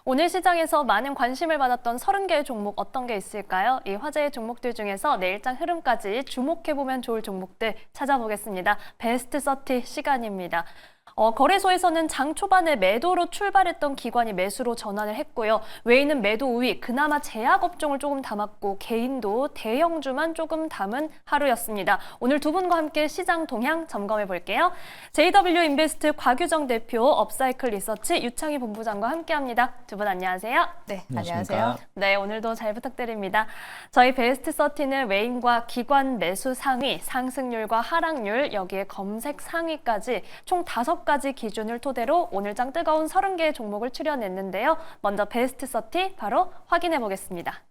오늘 시장에서 많은 관심을 받았던 30개의 종목 어떤 게 있을까요? 이 화제의 종목들 중에서 내일장 흐름까지 주목해보면 좋을 종목들 찾아보겠습니다. 베스트 30 시간입니다. 거래소에서는 장 초반에 매도로 출발했던 기관이 매수로 전환을 했고요. 외인은 매도 우위, 그나마 제약업종을 조금 담았고 개인도 대형주만 조금 담은 하루였습니다. 오늘 두 분과 함께 시장 동향 점검해 볼게요. JW 인베스트 곽유정 대표, 업사이클 리서치 유창희 본부장과 함께합니다. 두 분 안녕하세요. 네, 안녕하세요. 네, 오늘도 잘 부탁드립니다. 저희 베스트 30는 외인과 기관 매수 상위, 상승률과 하락률, 여기에 검색 상위까지 총 5가지 기준을 토대로 오늘장 뜨거운 30개의 종목을 추려냈는데요. 먼저 베스트 30 바로 확인해 보겠습니다.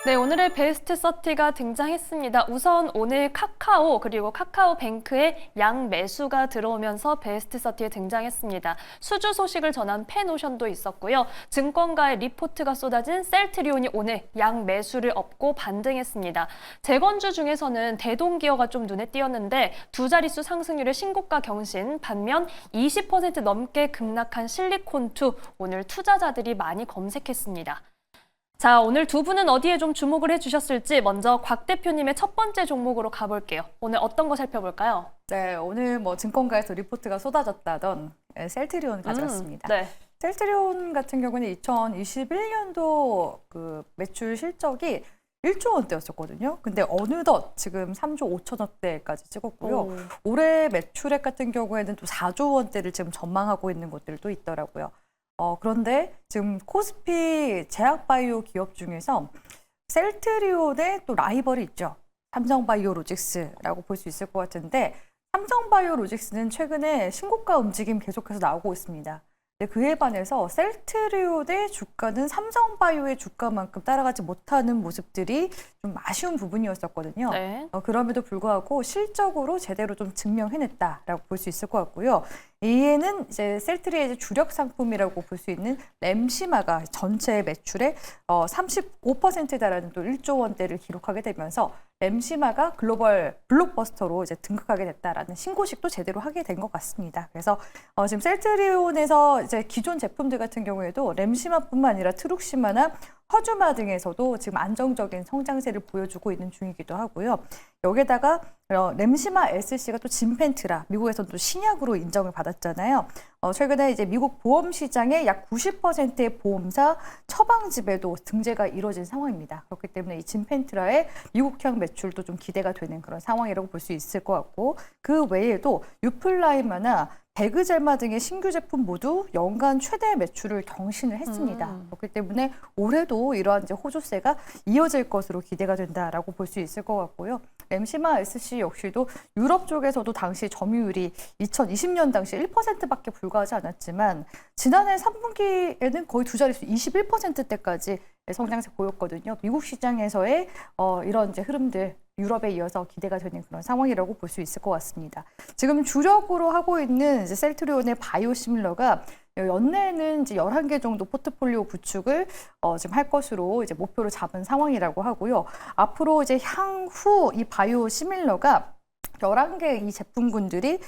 네, 오늘의 베스트 30가 등장했습니다. 우선 오늘 카카오 그리고 카카오뱅크의 양 매수가 들어오면서 베스트 30에 등장했습니다. 수주 소식을 전한 펜오션도 있었고요. 증권가의 리포트가 쏟아진 셀트리온이 오늘 양 매수를 업고 반등했습니다. 재건주 중에서는 대동기어가 좀 눈에 띄었는데 두 자릿수 상승률의 신고가 경신, 반면 20% 넘게 급락한 실리콘2 오늘 투자자들이 많이 검색했습니다. 자, 오늘 두 분은 어디에 좀 주목을 해주셨을지 먼저 곽 대표님의 첫 번째 종목으로 가볼게요. 오늘 어떤 거 살펴볼까요? 네, 오늘 증권가에서 리포트가 쏟아졌다던 셀트리온 가져왔습니다. 네. 셀트리온 같은 경우는 2021년도 그 매출 실적이 1조 원대였었거든요. 근데 어느덧 지금 3조 5천억대까지 찍었고요. 올해 매출액 같은 경우에는 또 4조 원대를 지금 전망하고 있는 곳들도 있더라고요. 그런데 지금 코스피 제약바이오 기업 중에서 셀트리온의 또 라이벌이 있죠. 삼성바이오로직스라고 볼 수 있을 것 같은데 삼성바이오로직스는 최근에 신고가 움직임 계속해서 나오고 있습니다. 근데 그에 반해서 셀트리온의 주가는 삼성바이오의 주가만큼 따라가지 못하는 모습들이 좀 아쉬운 부분이었었거든요. 네. 그럼에도 불구하고 실적으로 제대로 좀 증명해냈다라고 볼 수 있을 것 같고요. 이에는 이제 셀트리온의 주력 상품이라고 볼 수 있는 램시마가 전체 매출의 35%에 달하는 또 1조 원대를 기록하게 되면서 램시마가 글로벌 블록버스터로 이제 등극하게 됐다라는 신고식도 제대로 하게 된 것 같습니다. 그래서 지금 셀트리온에서 이제 기존 제품들 같은 경우에도 램시마뿐만 아니라 트룩시마나 허주마 등에서도 지금 안정적인 성장세를 보여주고 있는 중이기도 하고요. 여기에다가 램시마 SC가 또 진펜트라, 미국에서는 또 신약으로 인정을 받았잖아요. 최근에 이제 미국 보험 시장의 약 90%의 보험사 처방집에도 등재가 이루어진 상황입니다. 그렇기 때문에 이 진펜트라의 미국형 매출도 좀 기대가 되는 그런 상황이라고 볼 수 있을 것 같고, 그 외에도 유플라이마나 배그젤마 등의 신규 제품 모두 연간 최대 매출을 경신을 했습니다. 그렇기 때문에 올해도 이러한 이제 호조세가 이어질 것으로 기대가 된다라고 볼 수 있을 것 같고요. 램시마 SC 역시도 유럽 쪽에서도 당시 점유율이 2020년 당시 1%밖에 불과하지 않았지만 지난해 3분기에는 거의 두 자릿수 21%대까지 성장세 보였거든요. 미국 시장에서의 이런 이제 흐름들 유럽에 이어서 기대가 되는 그런 상황이라고 볼 수 있을 것 같습니다. 지금 주력으로 하고 있는 이제 셀트리온의 바이오시밀러가 연내에는 이제 11개 정도 포트폴리오 구축을 지금 할 것으로 이제 목표를 잡은 상황이라고 하고요. 앞으로 이제 향후 이 바이오시밀러가 11개 이 제품군들이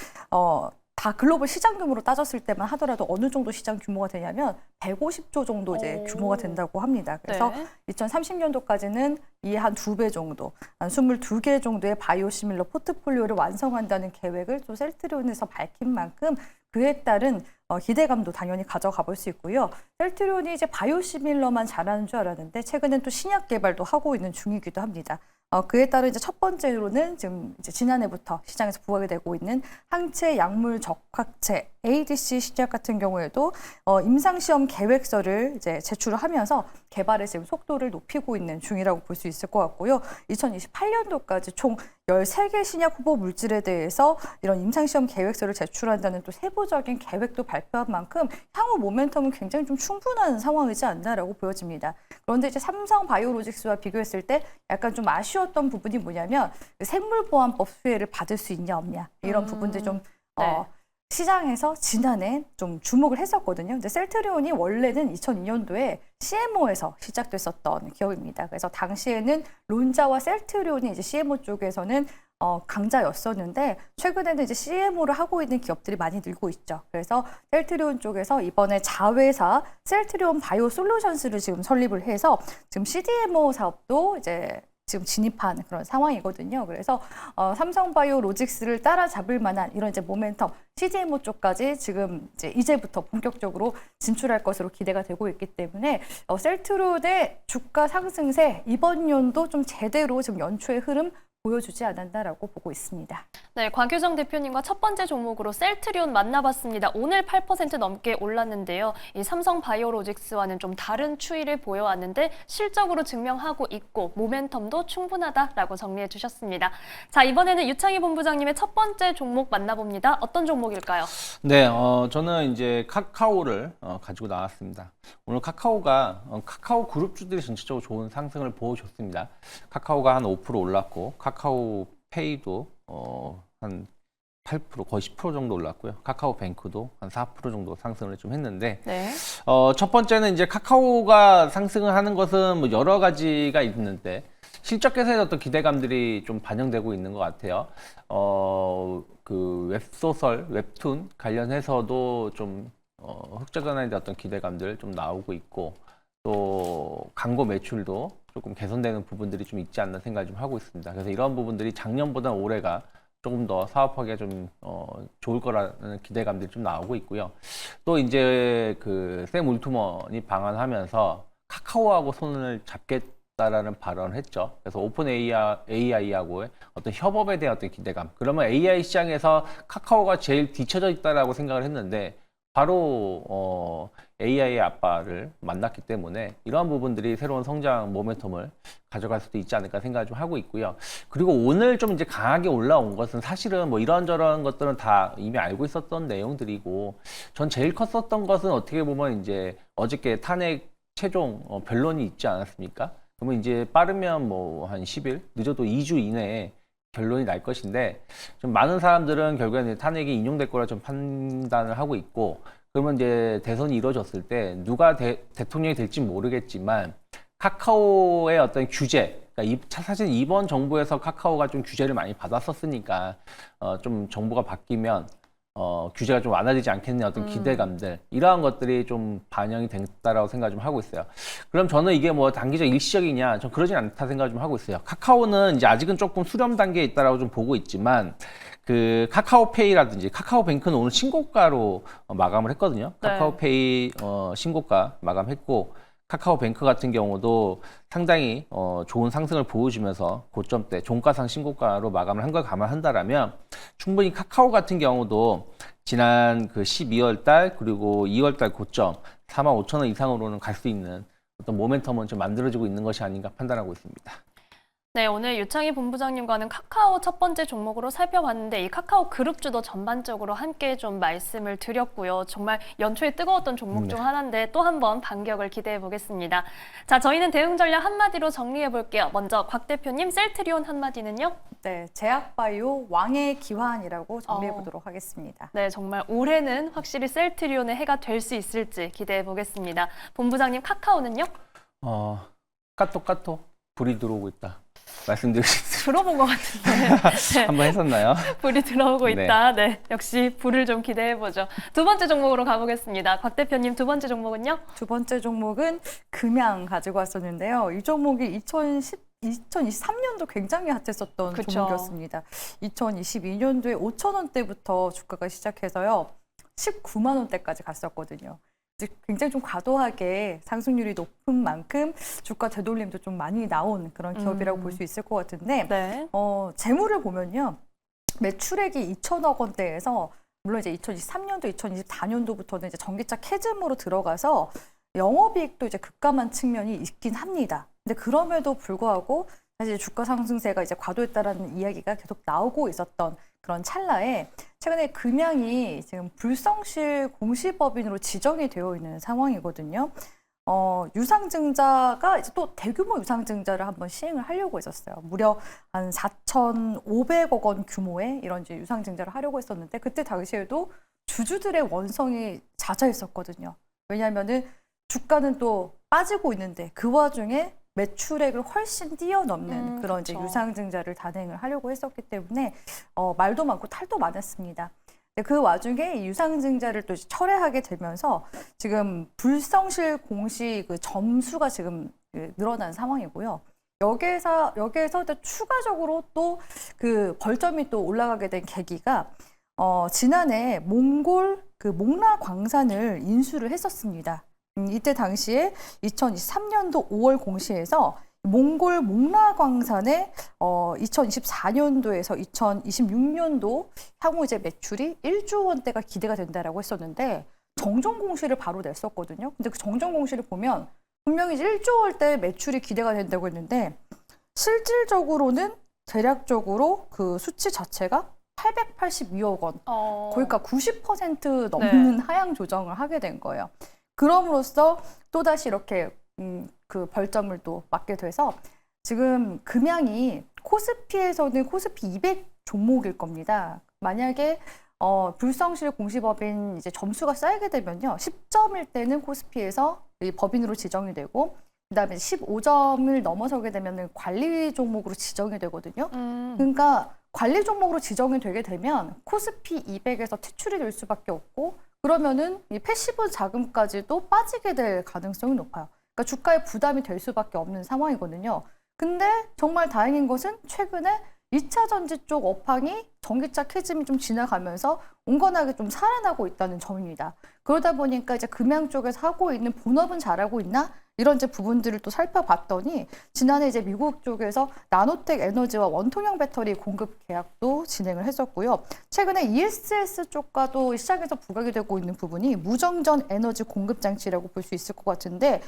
다 글로벌 시장 규모로 따졌을 때만 하더라도 어느 정도 시장 규모가 되냐면 150조 정도 이제 규모가 된다고 합니다. 그래서 네. 2030년도까지는 이 한 2배 정도, 한 22개 정도의 바이오시밀러 포트폴리오를 완성한다는 계획을 또 셀트리온에서 밝힌 만큼 그에 따른 기대감도 당연히 가져가 볼 수 있고요. 셀트리온이 이제 바이오시밀러만 잘하는 줄 알았는데 최근엔 또 신약 개발도 하고 있는 중이기도 합니다. 그에 따른 이제 첫 번째로는 지금 이제 지난해부터 시장에서 부각이 되고 있는 항체 약물 적합체 ADC 신약 같은 경우에도 임상시험 계획서를 이제 제출을 하면서 개발의 지금 속도를 높이고 있는 중이라고 볼 수 있을 것 같고요. 2028년도까지 총 13개 신약 후보 물질에 대해서 이런 임상시험 계획서를 제출한다는 또 세부적인 계획도 발표한 만큼 향후 모멘텀은 굉장히 좀 충분한 상황이지 않나라고 보여집니다. 그런데 이제 삼성 바이오로직스와 비교했을 때 약간 좀 아쉬웠던 부분이 뭐냐면 생물보안법 수혜를 받을 수 있냐 없냐 이런 부분들 좀 네. 시장에서 지난해 좀 주목을 했었거든요. 근데 셀트리온이 원래는 2002년도에 CMO에서 시작됐었던 기업입니다. 그래서 당시에는 론자와 셀트리온이 이제 CMO 쪽에서는 강자였었는데 최근에는 이제 CMO를 하고 있는 기업들이 많이 늘고 있죠. 그래서 셀트리온 쪽에서 이번에 자회사 셀트리온 바이오 솔루션스를 지금 설립을 해서 지금 CDMO 사업도 이제 지금 진입한 그런 상황이거든요. 그래서 삼성바이오로직스를 따라잡을 만한 이런 이제 모멘텀 CDMO 쪽까지 지금 이제부터 본격적으로 진출할 것으로 기대가 되고 있기 때문에 셀트리온의 주가 상승세 이번 연도 좀 제대로 지금 연초의 흐름 보여주지 않았나라고 보고 있습니다. 네, 곽유정 대표님과 첫 번째 종목으로 셀트리온 만나봤습니다. 오늘 8% 넘게 올랐는데요. 이 삼성바이오로직스와는 좀 다른 추이를 보여왔는데 실적으로 증명하고 있고 모멘텀도 충분하다라고 정리해 주셨습니다. 자, 이번에는 유창희 본부장님의 첫 번째 종목 만나봅니다. 어떤 종목일까요? 네, 저는 이제 카카오를 가지고 나왔습니다. 오늘 카카오가 카카오 그룹주들이 전체적으로 좋은 상승을 보여줬습니다. 카카오가 한 5% 올랐고 카카오페이도 한 8% 거의 10% 정도 올랐고요. 카카오뱅크도 한 4% 정도 상승을 좀 했는데 네. 첫 번째는 이제 카카오가 상승을 하는 것은 뭐 여러 가지가 있는데 실적 개선에 어떤 기대감들이 좀 반영되고 있는 것 같아요. 그 웹소설, 웹툰 관련해서도 좀 흑자 전환에 대한 어떤 기대감들 좀 나오고 있고 또 광고 매출도 조금 개선되는 부분들이 좀 있지 않나 생각을 좀 하고 있습니다. 그래서 이런 부분들이 작년보다 올해가 조금 더 사업하기가 좀 좋을 거라는 기대감들이 좀 나오고 있고요. 또 이제 그 샘 울트먼이 방한하면서 카카오하고 손을 잡겠다라는 발언을 했죠. 그래서 오픈 AI하고의 어떤 협업에 대한 어떤 기대감. 그러면 AI 시장에서 카카오가 제일 뒤처져 있다라고 생각을 했는데 바로 AI의 아빠를 만났기 때문에 이러한 부분들이 새로운 성장 모멘텀을 가져갈 수도 있지 않을까 생각을 좀 하고 있고요. 그리고 오늘 좀 이제 강하게 올라온 것은 사실은 뭐 이런저런 것들은 다 이미 알고 있었던 내용들이고 전 제일 컸었던 것은 어떻게 보면 이제 어저께 탄핵 최종 변론이 있지 않았습니까? 그러면 이제 빠르면 뭐 한 10일, 늦어도 2주 이내에 결론이 날 것인데 좀 많은 사람들은 결국에는 탄핵이 인용될 거라 좀 판단을 하고 있고 그러면 이제 대선이 이루어졌을 때 누가 대통령이 될지 모르겠지만 카카오의 어떤 규제, 그러니까 사실 이번 정부에서 카카오가 좀 규제를 많이 받았었으니까 좀 정부가 바뀌면 규제가 좀 완화되지 않겠냐 어떤 기대감들 이러한 것들이 좀 반영이 됐다라고 생각 좀 하고 있어요. 그럼 저는 이게 뭐 단기적 일시적이냐? 전 그러진 않다 생각 좀 하고 있어요. 카카오는 이제 아직은 조금 수렴 단계에 있다라고 좀 보고 있지만 그 카카오페이라든지 카카오뱅크는 오늘 신고가로 마감을 했거든요. 네. 카카오페이 신고가 마감했고 카카오뱅크 같은 경우도 상당히 좋은 상승을 보여주면서 고점대 종가상 신고가로 마감을 한 걸 감안한다라면 충분히 카카오 같은 경우도 지난 그 12월 달 그리고 2월 달 고점 45,000원 이상으로는 갈 수 있는 어떤 모멘텀은 좀 만들어지고 있는 것이 아닌가 판단하고 있습니다. 네, 오늘 유창희 본부장님과는 카카오 첫 번째 종목으로 살펴봤는데 이 카카오 그룹주도 전반적으로 함께 좀 말씀을 드렸고요. 정말 연초에 뜨거웠던 종목 중 하나인데 또 한 번 반격을 기대해 보겠습니다. 자, 저희는 대응 전략 한마디로 정리해 볼게요. 먼저 곽 대표님, 셀트리온 한마디는요? 네, 제약바이오 왕의 기환이라고 정리해 보도록 하겠습니다. 네, 정말 올해는 확실히 셀트리온의 해가 될 수 있을지 기대해 보겠습니다. 본부장님, 카카오는요? 까똑 불이 들어오고 있다. 말씀드릴 수 있습니다. 들어본 것 같은데. 네. 한번 했었나요? 불이 들어오고 있다. 네, 역시 불을 좀 기대해보죠. 두 번째 종목으로 가보겠습니다. 곽 대표님, 두 번째 종목은요? 두 번째 종목은 금양 가지고 왔었는데요. 이 종목이 2023년도 굉장히 핫했었던 그쵸. 종목이었습니다. 2022년도에 5,000원대부터 주가가 시작해서요. 19만 원대까지 갔었거든요. 굉장히 좀 과도하게 상승률이 높은 만큼 주가 되돌림도 좀 많이 나온 그런 기업이라고 볼 수 있을 것 같은데 네. 재물을 보면요. 매출액이 2천억 원대에서 물론 이제 2023년도, 2024년도부터는 이제 전기차 캐즘으로 들어가서 영업이익도 이제 급감한 측면이 있긴 합니다. 근데 그럼에도 불구하고 사실 주가 상승세가 이제 과도했다라는 이야기가 계속 나오고 있었던 그런 찰나에 최근에 금양이 지금 불성실 공시법인으로 지정이 되어 있는 상황이거든요. 유상증자가 이제 또 대규모 유상증자를 한번 시행을 하려고 했었어요. 무려 한 4,500억 원 규모의 이런 이제 유상증자를 하려고 했었는데 그때 당시에도 주주들의 원성이 잦아있었거든요. 왜냐하면은 주가는 또 빠지고 있는데 그 와중에 매출액을 훨씬 뛰어넘는 그런 이제 그쵸. 유상증자를 단행을 하려고 했었기 때문에 말도 많고 탈도 많았습니다. 근데 그 와중에 이 유상증자를 또 이제 철회하게 되면서 지금 불성실 공시 그 점수가 지금 늘어난 상황이고요. 여기에서 또 추가적으로 또 그 벌점이 또 올라가게 된 계기가 지난해 몽골 그 목라 광산을 인수를 했었습니다. 이때 당시에 2023년도 5월 공시에서 몽골 목라 광산의 2024년도에서 2026년도 향후 이제 매출이 1조 원대가 기대가 된다라고 했었는데 정정 공시를 바로 냈었거든요. 근데 그 정정 공시를 보면 분명히 1조 원대 매출이 기대가 된다고 했는데 실질적으로는 대략적으로 그 수치 자체가 882억 원, 그러니까 90% 넘는 하향 조정을 하게 된 거예요. 그럼으로써 또다시 이렇게 그 벌점을 또 맞게 돼서 지금 금양이 코스피에서는 코스피 200 종목일 겁니다. 만약에 불성실 공시법인 이제 점수가 쌓이게 되면요, 10점일 때는 코스피에서 이 법인으로 지정이 되고, 그다음에 15점을 넘어서게 되면은 관리 종목으로 지정이 되거든요. 그러니까 관리 종목으로 지정이 되게 되면 코스피 200에서 퇴출이 될 수밖에 없고, 그러면은 이 패시브 자금까지도 빠지게 될 가능성이 높아요. 그러니까 주가에 부담이 될 수밖에 없는 상황이거든요. 근데 정말 다행인 것은 최근에 2차 전지 쪽 업황이 전기차 캐즘이 좀 지나가면서 온건하게 좀 살아나고 있다는 점입니다. 그러다 보니까 이제 금양 쪽에서 하고 있는 본업은 잘하고 있나? 이런 이제 부분들을 또 살펴봤더니 지난해 이제 미국 쪽에서 나노텍 에너지와 원통형 배터리 공급 계약도 진행을 했었고요. 최근에 ESS 쪽과도 시장에서 부각이 되고 있는 부분이 무정전 에너지 공급 장치라고 볼 수 있을 것 같은데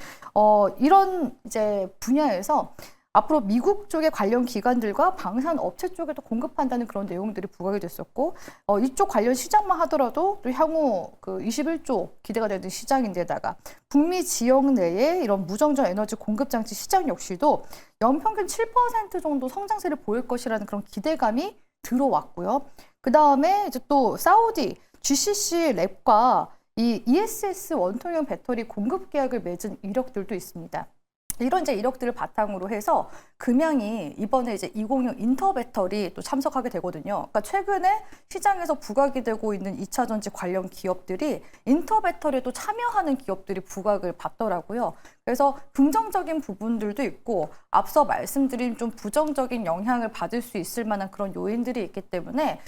이런 이제 분야에서 앞으로 미국 쪽의 관련 기관들과 방산 업체 쪽에도 공급한다는 그런 내용들이 부각이 됐었고, 이쪽 관련 시장만 하더라도 또 향후 그 21조 기대가 되는 시장인데다가 북미 지역 내에 이런 무정전 에너지 공급 장치 시장 역시도 연평균 7% 정도 성장세를 보일 것이라는 그런 기대감이 들어왔고요. 그 다음에 이제 또 사우디 GCC 랩과 이 ESS 원통형 배터리 공급 계약을 맺은 이력들도 있습니다. 이런 이제 이력들을 바탕으로 해서 금양이 이번에 이제 2060 인터 배터리 또 참석하게 되거든요. 그러니까 최근에 시장에서 부각이 되고 있는 2차 전지 관련 기업들이 인터 배터리에도 참여하는 기업들이 부각을 받더라고요. 그래서 긍정적인 부분들도 있고 앞서 말씀드린 좀 부정적인 영향을 받을 수 있을 만한 그런 요인들이 있기 때문에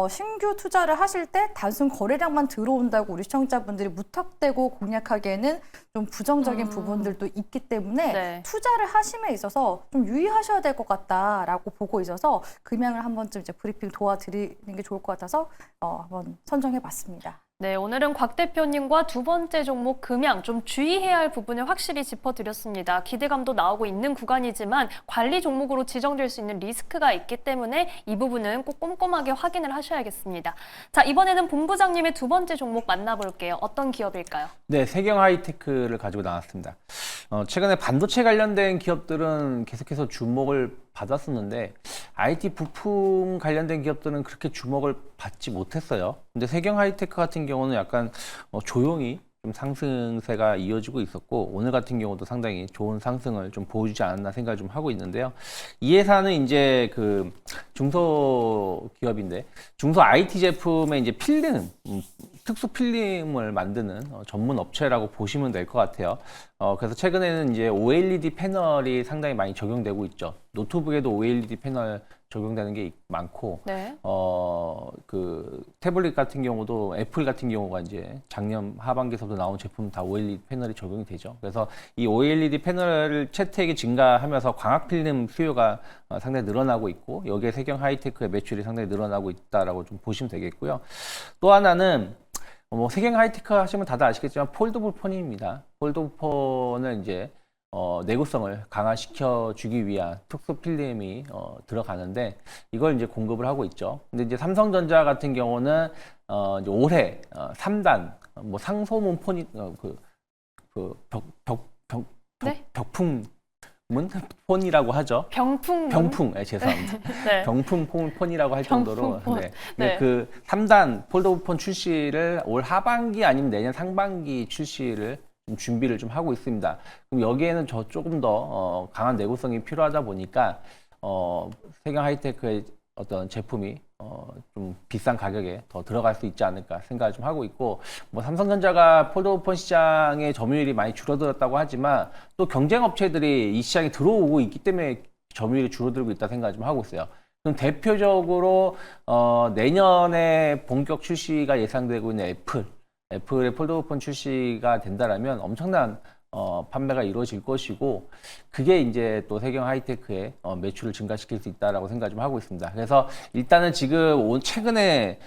신규 투자를 하실 때 단순 거래량만 들어온다고 우리 시청자분들이 무턱대고 공략하기에는 좀 부정적인 부분들도 있기 때문에 네. 투자를 하심에 있어서 좀 유의하셔야 될 것 같다라고 보고 있어서 금양을 한 번쯤 이제 브리핑 도와드리는 게 좋을 것 같아서 한번 선정해봤습니다. 네, 오늘은 곽 대표님과 두 번째 종목 금양 좀 주의해야 할 부분을 확실히 짚어드렸습니다. 기대감도 나오고 있는 구간이지만 관리 종목으로 지정될 수 있는 리스크가 있기 때문에 이 부분은 꼭 꼼꼼하게 확인을 하셔야겠습니다. 자, 이번에는 본부장님의 두 번째 종목 만나볼게요. 어떤 기업일까요? 네, 세경 하이테크를 가지고 나왔습니다. 최근에 반도체 관련된 기업들은 계속해서 주목을 받았었는데 IT 부품 관련된 기업들은 그렇게 주목을 받지 못했어요. 근데 세경 하이테크 같은 경우는 약간 조용히 좀 상승세가 이어지고 있었고 오늘 같은 경우도 상당히 좋은 상승을 좀 보여주지 않았나 생각을 좀 하고 있는데요. 이 회사는 이제 그 중소기업인데 중소 IT 제품의 이제 필름, 특수 필름을 만드는 전문 업체라고 보시면 될 것 같아요. 그래서 최근에는 이제 OLED 패널이 상당히 많이 적용되고 있죠. 노트북에도 OLED 패널 적용되는 게 많고, 네. 그 태블릿 같은 경우도 애플 같은 경우가 이제 작년 하반기에서도 나온 제품 다 OLED 패널이 적용이 되죠. 그래서 이 OLED 패널 채택이 증가하면서 광학 필름 수요가 상당히 늘어나고 있고, 여기에 세경 하이테크의 매출이 상당히 늘어나고 있다라고 좀 보시면 되겠고요. 또 하나는 세경 하이테크 하시면 다들 아시겠지만 폴더블 폰입니다. 폴더블 폰은 이제 내구성을 강화시켜 주기 위한 특수 필름이 들어가는데 이걸 이제 공급을 하고 있죠. 근데 이제 삼성전자 같은 경우는 이제 올해 3단 상소문 폰이 네? 벽풍문 폰이라고 하죠. 병풍, 죄송합니다. 네. 병풍 폰이라고 할 정도로. 병풍 폰. 네. 네. 그 3단 폴더블 폰 출시를 올 하반기 아니면 내년 상반기 출시를 좀 준비를 좀 하고 있습니다. 그럼 여기에는 조금 더 강한 내구성이 필요하다 보니까 세경 하이테크의 어떤 제품이 좀 비싼 가격에 더 들어갈 수 있지 않을까 생각을 좀 하고 있고, 뭐 삼성전자가 폴더폰 시장의 점유율이 많이 줄어들었다고 하지만 또 경쟁 업체들이 이 시장에 들어오고 있기 때문에 점유율이 줄어들고 있다 생각을 좀 하고 있어요. 그럼 대표적으로 내년에 본격 출시가 예상되고 있는 애플의 폴더폰 출시가 된다라면 엄청난 판매가 이루어질 것이고, 그게 이제 또 세경 하이테크의 매출을 증가시킬 수 있다라고 생각 좀 하고 있습니다. 그래서 일단은 지금 최근에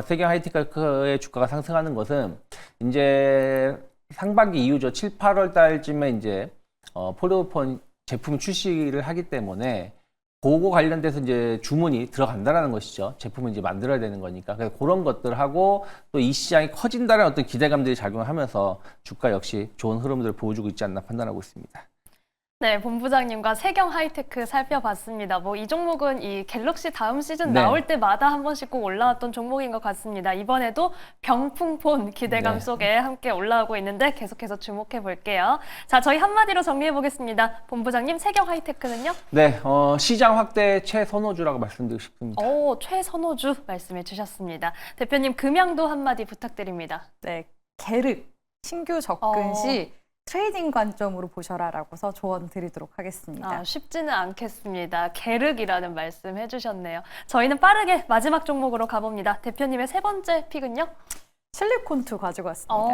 세경 하이테크의 주가가 상승하는 것은 이제 상반기 이후죠. 7, 8월 달쯤에 이제 폴더폰 제품 출시를 하기 때문에 그거 관련돼서 이제 주문이 들어간다라는 것이죠. 제품을 이제 만들어야 되는 거니까. 그래서 그런 것들하고 또 이 시장이 커진다는 어떤 기대감들이 작용하면서 주가 역시 좋은 흐름들을 보여주고 있지 않나 판단하고 있습니다. 네, 본부장님과 세경 하이테크 살펴봤습니다. 뭐 이 종목은 이 갤럭시 다음 시즌 네. 나올 때마다 한 번씩 꼭 올라왔던 종목인 것 같습니다. 이번에도 병풍폰 기대감 네. 속에 함께 올라오고 있는데 계속해서 주목해 볼게요. 자, 저희 한마디로 정리해 보겠습니다. 본부장님, 세경 하이테크는요? 네, 시장 확대 최선호주라고 말씀드리고 싶습니다. 최선호주 말씀해 주셨습니다. 대표님, 금양도 한마디 부탁드립니다. 네, 게르 신규 접근 시 트레이딩 관점으로 보셔라라고서 조언 드리도록 하겠습니다. 쉽지는 않겠습니다. 계륵이라는 말씀 해주셨네요. 저희는 빠르게 마지막 종목으로 가봅니다. 대표님의 세 번째 픽은요? 실리콘투 가지고 왔습니다.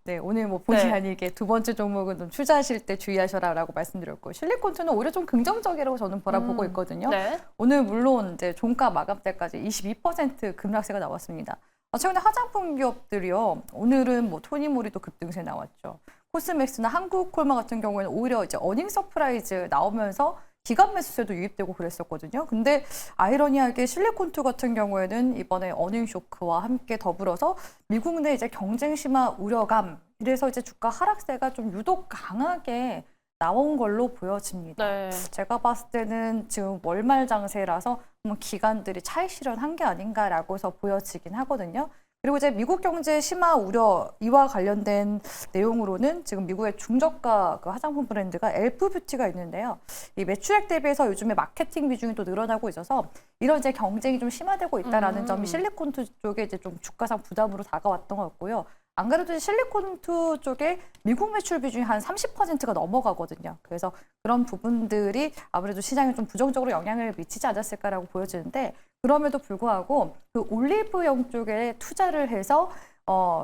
네, 오늘 뭐 본의 네. 아니게 두 번째 종목은 좀 투자하실 때 주의하셔라라고 말씀드렸고, 실리콘투는 오히려 좀 긍정적이라고 저는 바라보고 있거든요. 네. 오늘 물론 이제 종가 마감 때까지 22% 급락세가 나왔습니다. 최근에 화장품 기업들이요, 오늘은 뭐 토니모리도 급등세 나왔죠. 코스맥스나 한국콜마 같은 경우에는 오히려 이제 어닝 서프라이즈 나오면서 기간 매수세도 유입되고 그랬었거든요. 근데 아이러니하게 실리콘투 같은 경우에는 이번에 어닝 쇼크와 함께 더불어서 미국 내 이제 경쟁 심화 우려감, 이래서 이제 주가 하락세가 좀 유독 강하게 나온 걸로 보여집니다. 네. 제가 봤을 때는 지금 월말 장세라서 기관들이 차익 실현한 게 아닌가라고서 보여지긴 하거든요. 그리고 이제 미국 경제 심화 우려 이와 관련된 내용으로는 지금 미국의 중저가 그 화장품 브랜드가 엘프 뷰티가 있는데요. 이 매출액 대비해서 요즘에 마케팅 비중이 또 늘어나고 있어서 이런 이제 경쟁이 좀 심화되고 있다라는 점이 실리콘투 쪽에 이제 좀 주가상 부담으로 다가왔던 것 같고요. 안 그래도 실리콘투 쪽에 미국 매출 비중이 한 30%가 넘어가거든요. 그래서 그런 부분들이 아무래도 시장에 좀 부정적으로 영향을 미치지 않았을까라고 보여지는데, 그럼에도 불구하고 그 올리브영 쪽에 투자를 해서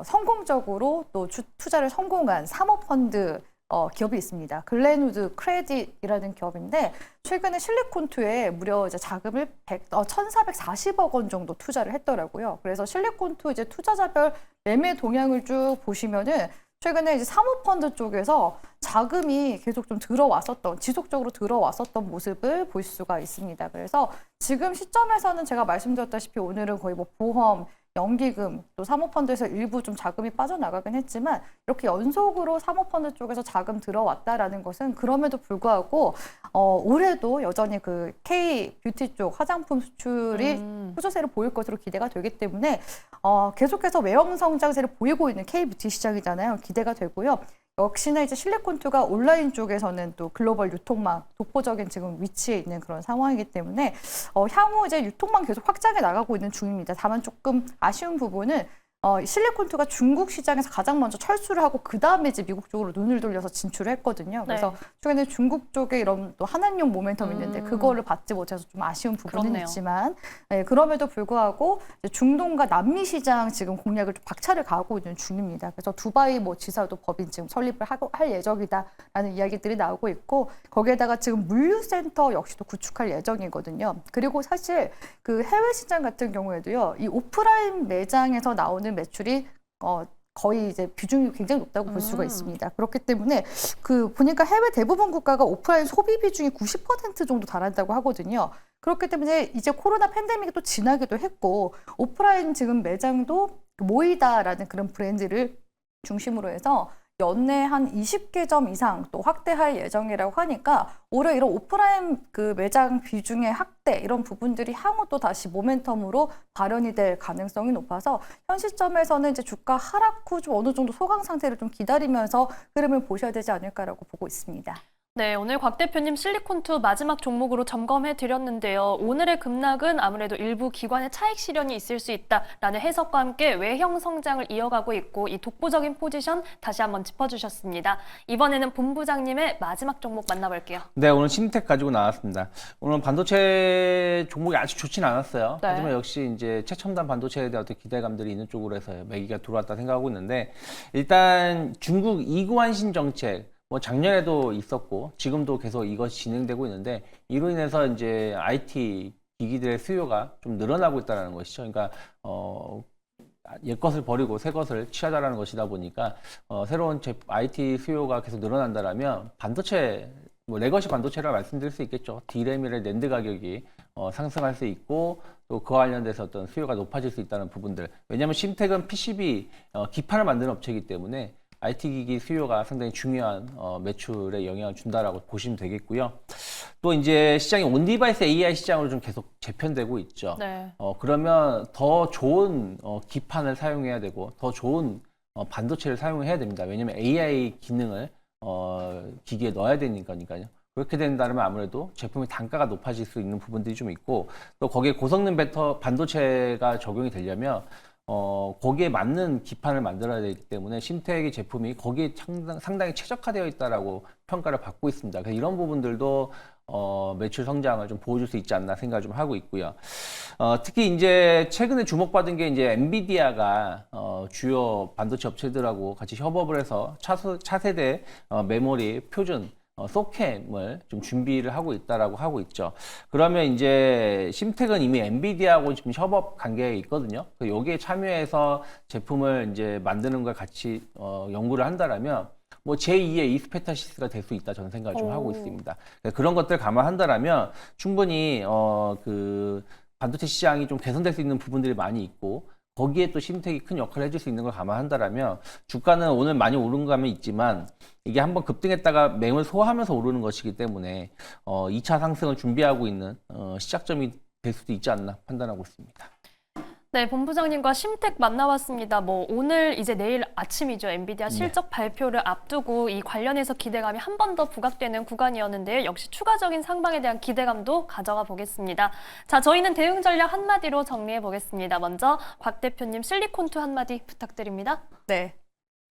성공적으로 또 투자를 성공한 사모펀드 기업이 있습니다. 글렌우드 크레딧이라는 기업인데, 최근에 실리콘투에 무려 이제 자금을 1,440억 원 정도 투자를 했더라고요. 그래서 실리콘투 이제 투자자별 매매 동향을 쭉 보시면은 최근에 이제 사모펀드 쪽에서 자금이 계속 좀 지속적으로 들어왔었던 모습을 볼 수가 있습니다. 그래서 지금 시점에서는 제가 말씀드렸다시피 오늘은 거의 뭐 보험, 연기금, 또 사모펀드에서 일부 좀 자금이 빠져나가긴 했지만, 이렇게 연속으로 사모펀드 쪽에서 자금 들어왔다라는 것은 그럼에도 불구하고 올해도 여전히 그 K-뷰티 쪽 화장품 수출이 호조세를 보일 것으로 기대가 되기 때문에 계속해서 외형 성장세를 보이고 있는 K-뷰티 시장이잖아요. 기대가 되고요. 역시나 이제 실리콘투가 온라인 쪽에서는 또 글로벌 유통망 독보적인 지금 위치에 있는 그런 상황이기 때문에 향후 이제 유통망 계속 확장해 나가고 있는 중입니다. 다만 조금 아쉬운 부분은 실리콘투가 중국 시장에서 가장 먼저 철수를 하고 그 다음에 이제 미국 쪽으로 눈을 돌려서 진출을 했거든요. 그래서 최근에 중국 쪽에 이런 또 한한용 모멘텀이 있는데 그거를 받지 못해서 좀 아쉬운 부분은 그렇네요. 있지만, 그럼에도 불구하고 중동과 남미 시장 지금 공략을 좀 박차를 가하고 있는 중입니다. 그래서 두바이 뭐 지사도 법인 지금 설립을 할 예정이다라는 이야기들이 나오고 있고, 거기에다가 지금 물류센터 역시도 구축할 예정이거든요. 그리고 사실 그 해외 시장 같은 경우에도요, 이 오프라인 매장에서 나오는 매출이 거의 이제 비중이 굉장히 높다고 볼 수가 있습니다. 그렇기 때문에 그 보니까 해외 대부분 국가가 오프라인 소비 비중이 90% 정도 달한다고 하거든요. 그렇기 때문에 이제 코로나 팬데믹이 또 지나기도 했고, 오프라인 지금 매장도 모이다라는 그런 브랜드를 중심으로 해서 연내 한 20개점 이상 또 확대할 예정이라고 하니까 올해 이런 오프라인 그 매장 비중의 확대 이런 부분들이 향후 또 다시 모멘텀으로 발현이 될 가능성이 높아서 현 시점에서는 이제 주가 하락 후 좀 어느 정도 소강 상태를 좀 기다리면서 흐름을 보셔야 되지 않을까라고 보고 있습니다. 네, 오늘 곽 대표님 실리콘2 마지막 종목으로 점검해 드렸는데요. 오늘의 급락은 아무래도 일부 기관의 차익 실현이 있을 수 있다라는 해석과 함께 외형 성장을 이어가고 있고 이 독보적인 포지션 다시 한번 짚어주셨습니다. 이번에는 본부장님의 마지막 종목 만나볼게요. 네, 오늘 심텍 가지고 나왔습니다. 오늘 반도체 종목이 아주 좋진 않았어요. 네. 하지만 역시 이제 최첨단 반도체에 대한 어떤 기대감들이 있는 쪽으로 해서 매기가 들어왔다 생각하고 있는데, 일단 중국 이구환신 정책, 뭐 작년에도 있었고 지금도 계속 이것이 진행되고 있는데, 이로 인해서 이제 IT 기기들의 수요가 좀 늘어나고 있다는 것이죠. 그러니까 옛 것을 버리고 새 것을 취하자라는 것이다 보니까 새로운 IT 수요가 계속 늘어난다라면 반도체, 뭐 레거시 반도체라 말씀드릴 수 있겠죠. D램이나 낸드 가격이 상승할 수 있고, 또 그와 관련돼서 어떤 수요가 높아질 수 있다는 부분들. 왜냐하면 심텍은 PCB 기판을 만드는 업체이기 때문에 IT 기기 수요가 상당히 중요한 매출에 영향을 준다라고 보시면 되겠고요. 또 이제 시장이 온디바이스 AI 시장으로 좀 계속 재편되고 있죠. 네. 그러면 더 좋은 기판을 사용해야 되고 더 좋은 반도체를 사용해야 됩니다. 왜냐하면 AI 기능을 기기에 넣어야 되니까요. 그렇게 된다면 아무래도 제품의 단가가 높아질 수 있는 부분들이 좀 있고, 또 거기에 고성능 반도체가 적용이 되려면 거기에 맞는 기판을 만들어야 되기 때문에 심텍의 제품이 거기에 상당히 최적화되어 있다라고 평가를 받고 있습니다. 그래서 이런 부분들도 매출 성장을 좀 보여줄 수 있지 않나 생각을 좀 하고 있고요. 특히 이제 최근에 주목받은 게 이제 엔비디아가 주요 반도체 업체들하고 같이 협업을 해서 차세대 메모리 표준 소캠을 좀 준비를 하고 있다라고 하고 있죠. 그러면 이제 심텍은 이미 엔비디아하고 지금 협업 관계에 있거든요. 여기에 참여해서 제품을 이제 만드는 걸 같이 연구를 한다라면 뭐 제2의 이스페타시스가 될 수 있다, 저는 생각을 좀 하고 있습니다. 그런 것들 감안한다라면 충분히 그 반도체 시장이 좀 개선될 수 있는 부분들이 많이 있고, 거기에 또 심텍이 큰 역할을 해줄 수 있는 걸 감안한다라면 주가는 오늘 많이 오른 감은 있지만 이게 한번 급등했다가 매물 소화하면서 오르는 것이기 때문에 2차 상승을 준비하고 있는 시작점이 될 수도 있지 않나 판단하고 있습니다. 네, 본부장님과 심텍 만나봤습니다. 뭐 오늘 이제 내일 아침이죠. 엔비디아 실적 발표를 앞두고 이 관련해서 기대감이 한 번 더 부각되는 구간이었는데요. 역시 추가적인 상방에 대한 기대감도 가져가 보겠습니다. 자, 저희는 대응 전략 한마디로 정리해 보겠습니다. 먼저 곽 대표님 실리콘2 한마디 부탁드립니다. 네,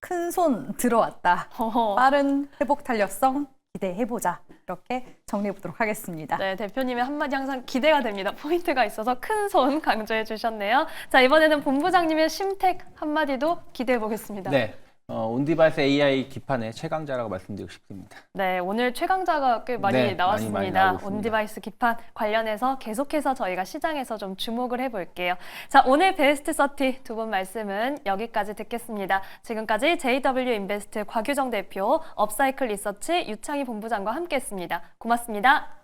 큰 손 들어왔다. 빠른 회복 탄력성 기대해보자. 이렇게 정리해 보도록 하겠습니다. 네, 대표님의 한마디 항상 기대가 됩니다. 포인트가 있어서 큰 손 강조해 주셨네요. 자, 이번에는 본부장님의 심텍 한마디도 기대해 보겠습니다. 네, 온디바이스 AI 기판의 최강자라고 말씀드리고 싶습니다. 네, 오늘 최강자가 꽤 많이 네, 나왔습니다. 많이 나오고 있습니다. 온디바이스 기판 관련해서 계속해서 저희가 시장에서 좀 주목을 해볼게요. 자, 오늘 베스트 30 두 분 말씀은 여기까지 듣겠습니다. 지금까지 JW 인베스트 곽유정 대표, 업사이클 리서치 유창희 본부장과 함께했습니다. 고맙습니다.